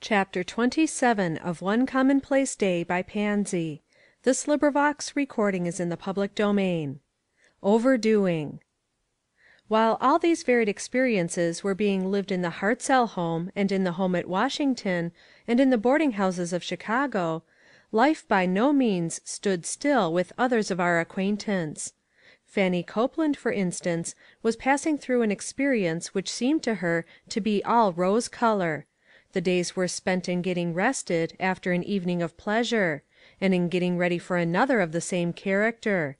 Chapter 27 of One Commonplace Day by Pansy. This recording is in the public domain. Overdoing. While all these varied experiences were being lived in the Hartzell home, and in the home at Washington, and in the boarding houses of Chicago, life by no means stood still with others of our acquaintance. Fanny Copeland, for instance, was passing through an experience which seemed to her to be all rose color. The days were spent in getting rested after an evening of pleasure, and in getting ready for another of the same character.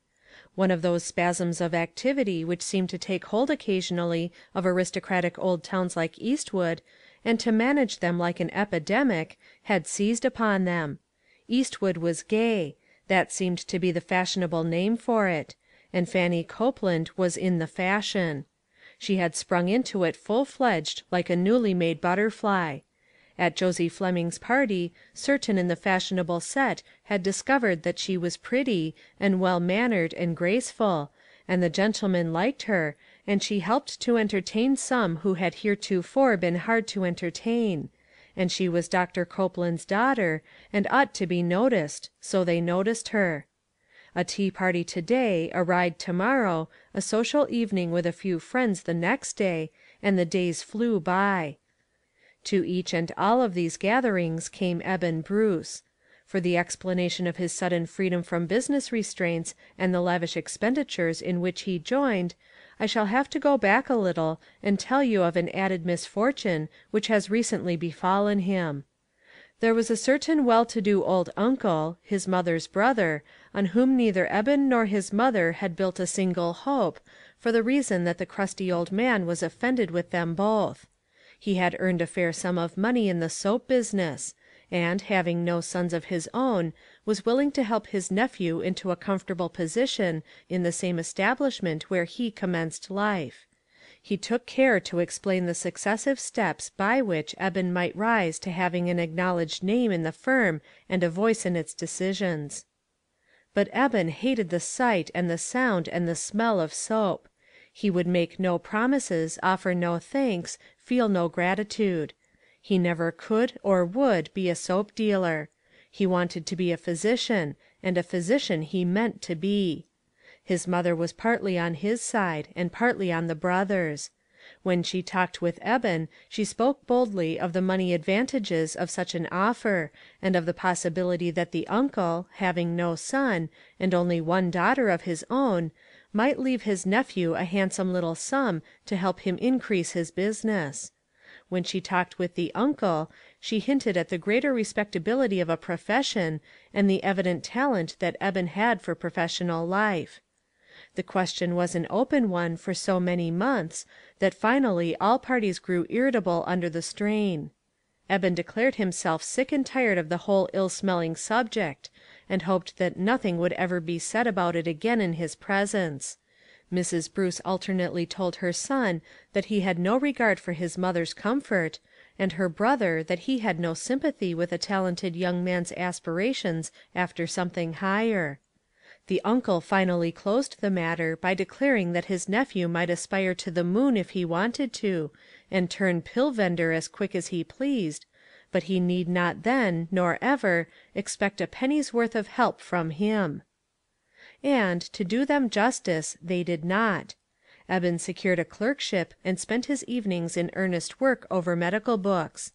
One of those spasms of activity which seem to take hold occasionally of aristocratic old towns like Eastwood, and to manage them like an epidemic, had seized upon them. Eastwood was gay; that seemed to be the fashionable name for it, and Fanny Copeland was in the fashion. She had sprung into it full-fledged like a newly made butterfly. At Josie Fleming's party, certain in the fashionable set had discovered that she was pretty, and well-mannered and graceful, and the gentlemen liked her, and she helped to entertain some who had heretofore been hard to entertain; and she was Dr. Copeland's daughter, and ought to be noticed, so they noticed her. A tea party to day, a ride to morrow, a social evening with a few friends the next day, and the days flew by. To each and all of these gatherings came Eben Bruce. For the explanation of his sudden freedom from business restraints and the lavish expenditures in which he joined, I shall have to go back a little and tell you of an added misfortune which has recently befallen him. There was a certain well-to-do old uncle, his mother's brother, on whom neither Eben nor his mother had built a single hope, for the reason that the crusty old man was offended with them both. He had earned a fair sum of money in the soap business, and, having no sons of his own, was willing to help his nephew into a comfortable position in the same establishment where he commenced life. He took care to explain the successive steps by which Eben might rise to having an acknowledged name in the firm and a voice in its decisions. But Eben hated the sight and the sound and the smell of soap. He would make no promises, offer no thanks, feel no gratitude. He never could or would be a soap dealer. He wanted to be a physician, and a physician he meant to be. His mother was partly on his side, and partly on the brother's. When she talked with Eben, she spoke boldly of the money advantages of such an offer, and of the possibility that the uncle, having no son, and only one daughter of his own, might leave his nephew a handsome little sum to help him increase his business. When she talked with the uncle, she hinted at the greater respectability of a profession, and the evident talent that Eben had for professional life. The question was an open one for so many months, that finally all parties grew irritable under the strain. Eben declared himself sick and tired of the whole ill-smelling subject, and hoped that nothing would ever be said about it again in his presence. Mrs. Bruce alternately told her son that he had no regard for his mother's comfort, and her brother that he had no sympathy with a talented young man's aspirations after something higher. The uncle finally closed the matter by declaring that his nephew might aspire to the moon if he wanted to, and turn pill vender as quick as he pleased, but he need not then, nor ever, expect a penny's worth of help from him. And, to do them justice, they did not. Eben secured a clerkship and spent his evenings in earnest work over medical books;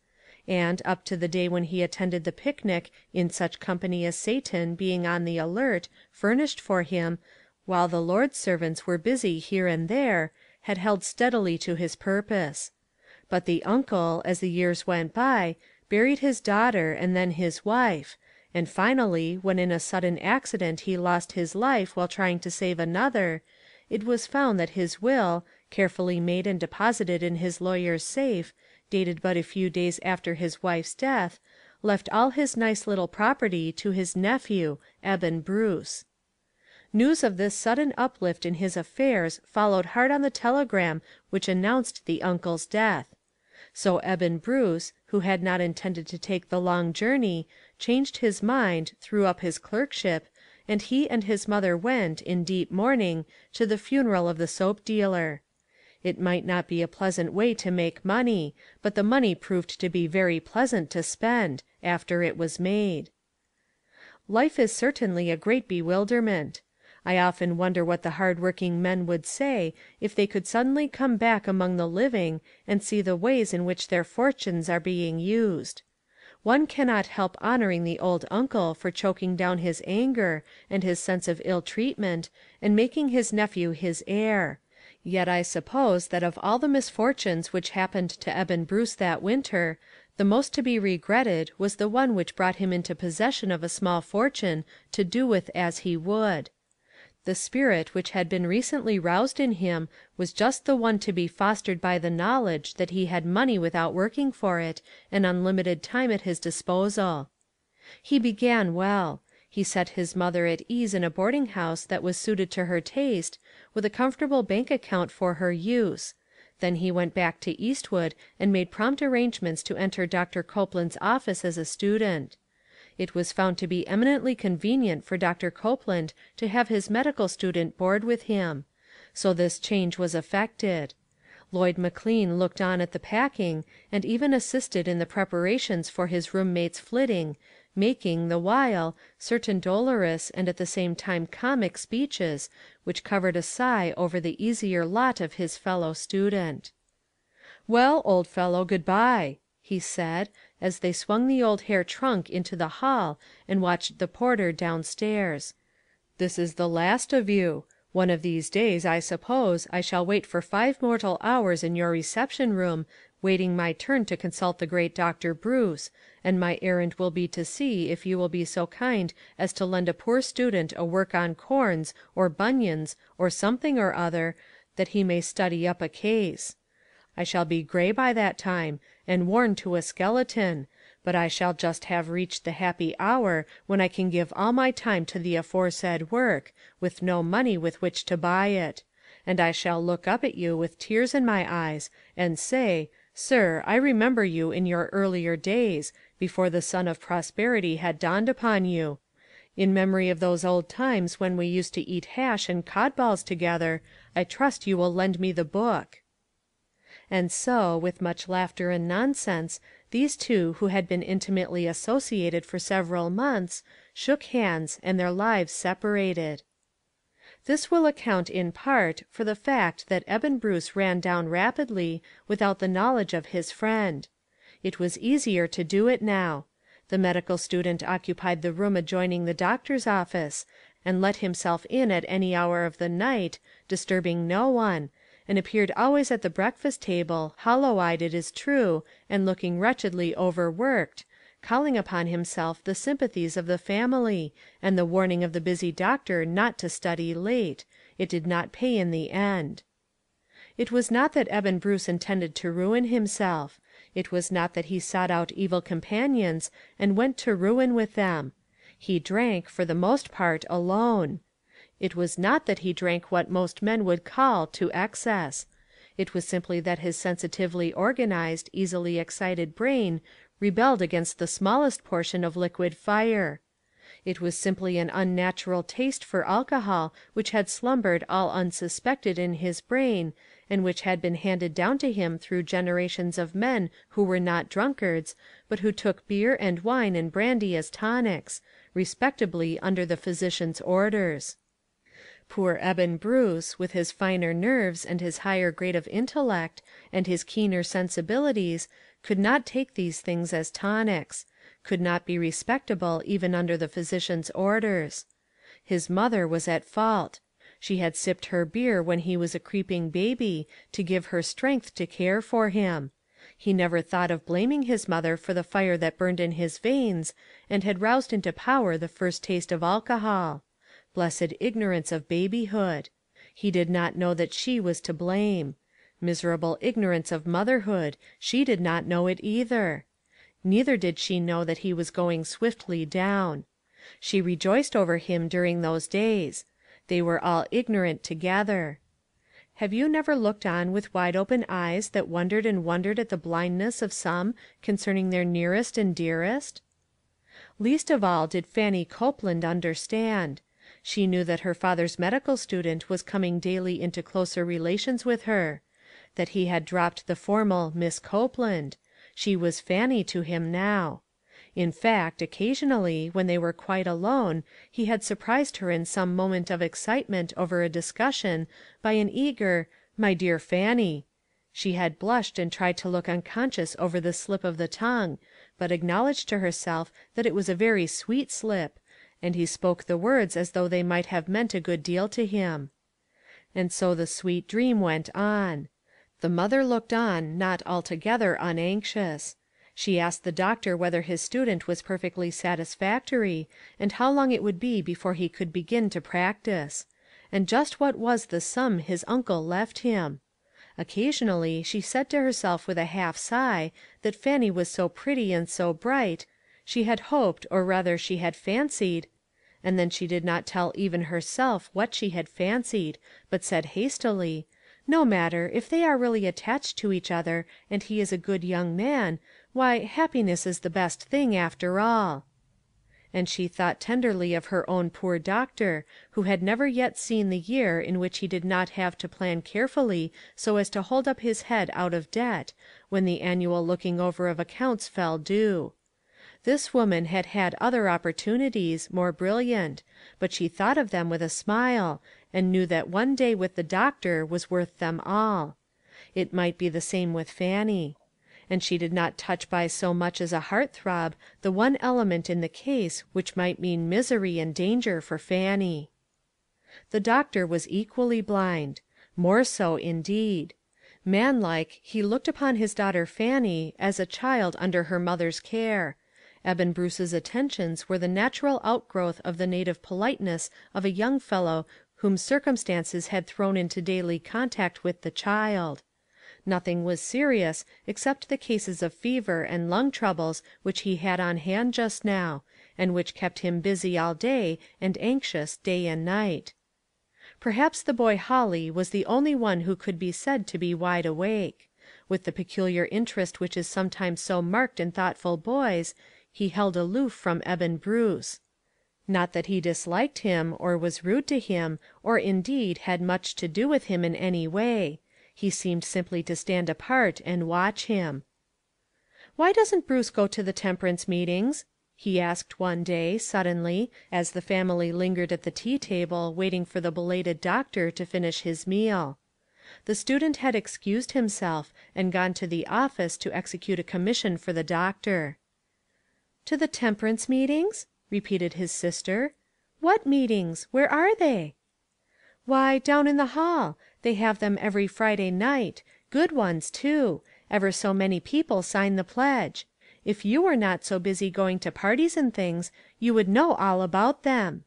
and, up to the day when he attended the picnic in such company as Satan, being on the alert, furnished for him, while the Lord's servants were busy here and there, had held steadily to his purpose. But the uncle, as the years went by, buried his daughter and then his wife, and finally, when in a sudden accident he lost his life while trying to save another, it was found that his will, carefully made and deposited in his lawyer's safe, dated but a few days after his wife's death, left all his nice little property to his nephew, Eben Bruce. News of this sudden uplift in his affairs followed hard on the telegram which announced the uncle's death. So Eben Bruce, who had not intended to take the long journey, changed his mind, threw up his clerkship, and he and his mother went, in deep mourning, to the funeral of the soap dealer. It might not be a pleasant way to make money, but the money proved to be very pleasant to spend, after it was made. Life is certainly a great bewilderment. I often wonder what the hard-working men would say if they could suddenly come back among the living and see the ways in which their fortunes are being used. One cannot help honoring the old uncle for choking down his anger and his sense of ill treatment and making his nephew his heir. Yet I suppose that of all the misfortunes which happened to Eben Bruce that winter, the most to be regretted was the one which brought him into possession of a small fortune to do with as he would. The spirit which had been recently roused in him was just the one to be fostered by the knowledge that he had money without working for it and unlimited time at his disposal. He began well. He set his mother at ease in a boarding house that was suited to her taste, with a comfortable bank account for her use. Then he went back to Eastwood and made prompt arrangements to enter Dr. Copeland's office as a student. It was found to be eminently convenient for Dr. Copeland to have his medical student board with him. So this change was effected. Lloyd McLean looked on at the packing, and even assisted in the preparations for his room-mate's flitting, making, the while, certain dolorous and at the same time comic speeches which covered a sigh over the easier lot of his fellow student. "Well, old fellow, good-bye," he said, as they swung the old hair trunk into the hall and watched the porter downstairs. "This is the last of you. One of these days, I suppose, I shall wait for 5 mortal hours in your reception room, waiting my turn to consult the great Dr. Bruce, and my errand will be to see if you will be so kind as to lend a poor student a work on corns, or bunions, or something or other, that he may study up a case. I shall be gray by that time, and worn to a skeleton, but I shall just have reached the happy hour when I can give all my time to the aforesaid work, with no money with which to buy it; and I shall look up at you with tears in my eyes, and say, 'Sir, I remember you in your earlier days, before the sun of prosperity had dawned upon you. In memory of those old times when we used to eat hash and cod balls together, I trust you will lend me the book.'" And so, with much laughter and nonsense, these two who had been intimately associated for several months, shook hands and their lives separated. This will account, in part, for the fact that Eben Bruce ran down rapidly, without the knowledge of his friend. It was easier to do it now. The medical student occupied the room adjoining the doctor's office, and let himself in at any hour of the night, disturbing no one, and appeared always at the breakfast table, hollow-eyed it is true, and looking wretchedly overworked, calling upon himself the sympathies of the family, and the warning of the busy doctor not to study late; it did not pay in the end. It was not that Eben Bruce intended to ruin himself. It was not that he sought out evil companions, and went to ruin with them. He drank, for the most part, alone. It was not that he drank what most men would call to excess. It was simply that his sensitively organized, easily excited brain rebelled against the smallest portion of liquid fire. It was simply an unnatural taste for alcohol which had slumbered all unsuspected in his brain, and which had been handed down to him through generations of men who were not drunkards, but who took beer and wine and brandy as tonics, respectably under the physician's orders. Poor Eben Bruce, with his finer nerves and his higher grade of intellect and his keener sensibilities, could not take these things as tonics, could not be respectable even under the physician's orders. His mother was at fault. She had sipped her beer when he was a creeping baby, to give her strength to care for him. He never thought of blaming his mother for the fire that burned in his veins, and had roused into power the first taste of alcohol. Blessed ignorance of babyhood! He did not know that she was to blame. Miserable ignorance of motherhood! She did not know it either. Neither did she know that he was going swiftly down. She rejoiced over him during those days. They were all ignorant together. Have you never looked on with wide open eyes that wondered and wondered at the blindness of some concerning their nearest and dearest? Least of all did Fannie Copeland understand. She knew that her father's medical student was coming daily into closer relations with her. that he had dropped the formal Miss Copeland. She was Fanny to him now. In fact, occasionally, when they were quite alone, he had surprised her in some moment of excitement over a discussion by an eager, "My dear Fanny." She had blushed and tried to look unconscious over the slip of the tongue, but acknowledged to herself that it was a very sweet slip, and he spoke the words as though they might have meant a good deal to him. And so the sweet dream went on. The mother looked on not altogether unanxious. She asked the doctor whether his student was perfectly satisfactory, and how long it would be before he could begin to practice; and just what was the sum his uncle left him. Occasionally she said to herself with a half sigh that Fanny was so pretty and so bright, she had hoped, or rather she had fancied, and then she did not tell even herself what she had fancied, but said hastily, "No matter, if they are really attached to each other, and he is a good young man, why, happiness is the best thing, after all." And she thought tenderly of her own poor doctor, who had never yet seen the year in which he did not have to plan carefully so as to hold up his head out of debt, when the annual looking over of accounts fell due. This woman had had other opportunities, more brilliant, but she thought of them with a smile, and knew that one day with the doctor was worth them all. It might be the same with Fanny. And she did not touch by so much as a heart throb the one element in the case which might mean misery and danger for Fanny. The doctor was equally blind. More so, indeed. Manlike, he looked upon his daughter Fanny as a child under her mother's care. Eben Bruce's attentions were the natural outgrowth of the native politeness of a young fellow whom circumstances had thrown into daily contact with the child. Nothing was serious except the cases of fever and lung troubles which he had on hand just now, and which kept him busy all day and anxious day and night. Perhaps the boy Holly was the only one who could be said to be wide awake. With the peculiar interest which is sometimes so marked in thoughtful boys, he held aloof from Eben Bruce. Not that he disliked him, or was rude to him, or indeed had much to do with him in any way. He seemed simply to stand apart and watch him. "Why doesn't Bruce go to the temperance meetings?" he asked one day, suddenly, as the family lingered at the tea table waiting for the belated doctor to finish his meal. The student had excused himself, and gone to the office to execute a commission for the doctor. "To the temperance meetings?" repeated his sister. "What meetings? Where are they?" "Why, down in the hall. They have them every Friday night. Good ones, too. Ever so many people sign the pledge. If you were not so busy going to parties and things, you would know all about them."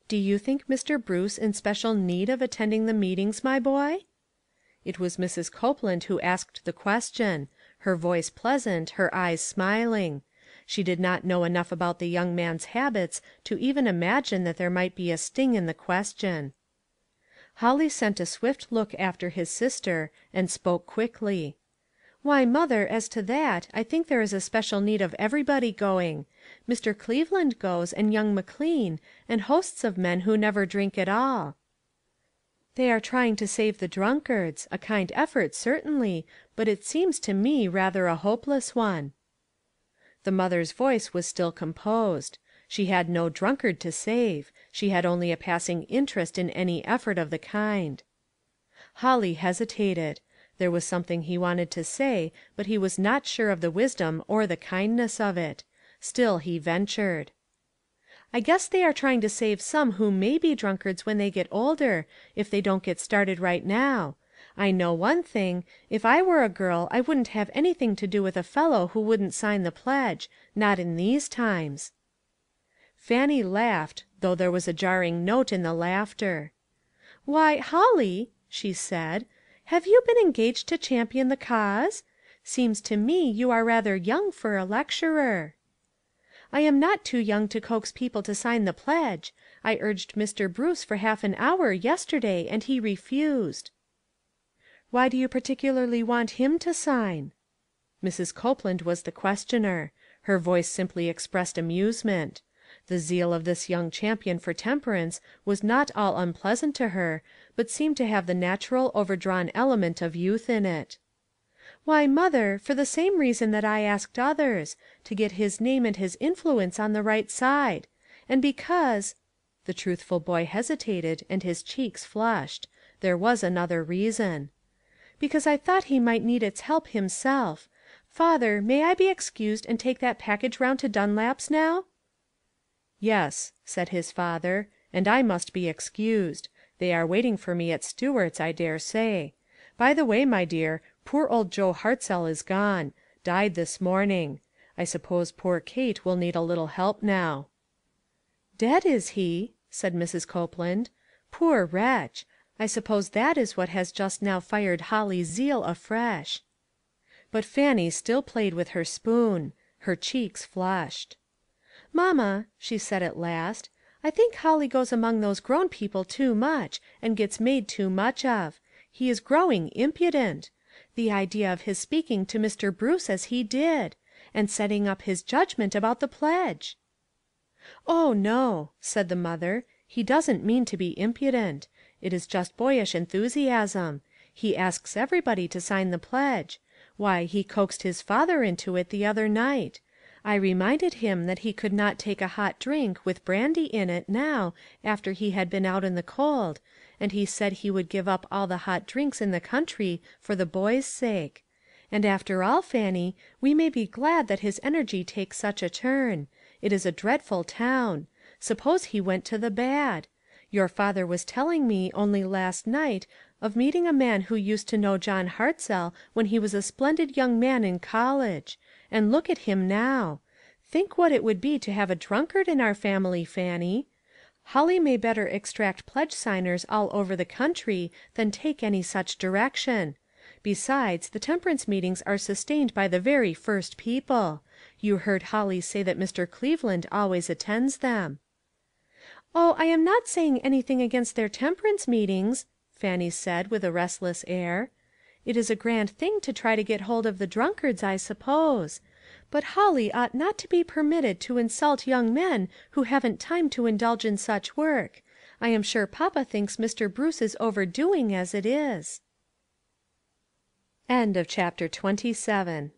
"Do you think Mr. Bruce in special need of attending the meetings, my boy?" It was Mrs. Copeland who asked the question, her voice pleasant, her eyes smiling. She did not know enough about the young man's habits to even imagine that there might be a sting in the question. Holly sent a swift look after his sister, and spoke quickly. "Why, mother, as to that, I think there is a special need of everybody going. Mr. Cleveland goes, and young McLean, and hosts of men who never drink at all." "They are trying to save the drunkards; a kind effort, certainly, but it seems to me rather a hopeless one." The mother's voice was still composed. She had no drunkard to save; she had only a passing interest in any effort of the kind. Holly hesitated. There was something he wanted to say, but he was not sure of the wisdom or the kindness of it. Still he ventured. "I guess they are trying to save some who may be drunkards when they get older, if they don't get started right now. I know one thing, if I were a girl I wouldn't have anything to do with a fellow who wouldn't sign the pledge. Not in these times." Fanny laughed, though there was a jarring note in the laughter. "Why, Holly," she said, "have you been engaged to champion the cause? Seems to me you are rather young for a lecturer." "I am not too young to coax people to sign the pledge. I urged Mr. Bruce for half an hour, yesterday, and he refused." "Why do you particularly want him to sign?" Mrs. Copeland was the questioner. Her voice simply expressed amusement. The zeal of this young champion for temperance was not all unpleasant to her, but seemed to have the natural overdrawn element of youth in it. "Why, mother, for the same reason that I asked others, to get his name and his influence on the right side. And because," the truthful boy hesitated, and his cheeks flushed. There was another reason. "Because I thought he might need its help himself. Father, may I be excused and take that package round to Dunlap's now?" "Yes," said his father, "and I must be excused. They are waiting for me at Stewart's, I dare say. By the way, my dear, poor old Joe Hartzell is gone. Died this morning. I suppose poor Kate will need a little help now." "Dead, is he?" said Mrs. Copeland. "Poor wretch! I suppose that is what has just now fired Holly's zeal afresh." But Fannie still played with her spoon. Her cheeks flushed. "Mamma," she said at last, "I think Holly goes among those grown people too much, and gets made too much of. He is growing impudent. The idea of his speaking to Mr. Bruce as he did! And setting up his judgment about the pledge!" "Oh, no," said the mother, "he doesn't mean to be impudent. It is just boyish enthusiasm. He asks everybody to sign the pledge. Why, he coaxed his father into it the other night. I reminded him that he could not take a hot drink, with brandy in it, now, after he had been out in the cold, and he said he would give up all the hot drinks in the country for the boys' sake. And after all, Fannie, we may be glad that his energy takes such a turn. It is a dreadful town. Suppose he went to the bad? Your father was telling me, only last night, of meeting a man who used to know John Hartzell when he was a splendid young man in college. And look at him now. Think what it would be to have a drunkard in our family, Fannie. Holly may better extract pledge signers all over the country than take any such direction. Besides, the temperance meetings are sustained by the very first people. You heard Holly say that Mr. Cleveland always attends them." "Oh, I am not saying anything against their temperance meetings," Fannie said, with a restless air. "It is a grand thing to try to get hold of the drunkards, I suppose. But Holly ought not to be permitted to insult young men who haven't time to indulge in such work. I am sure papa thinks Mr. Bruce is overdoing as it is." Chapter 27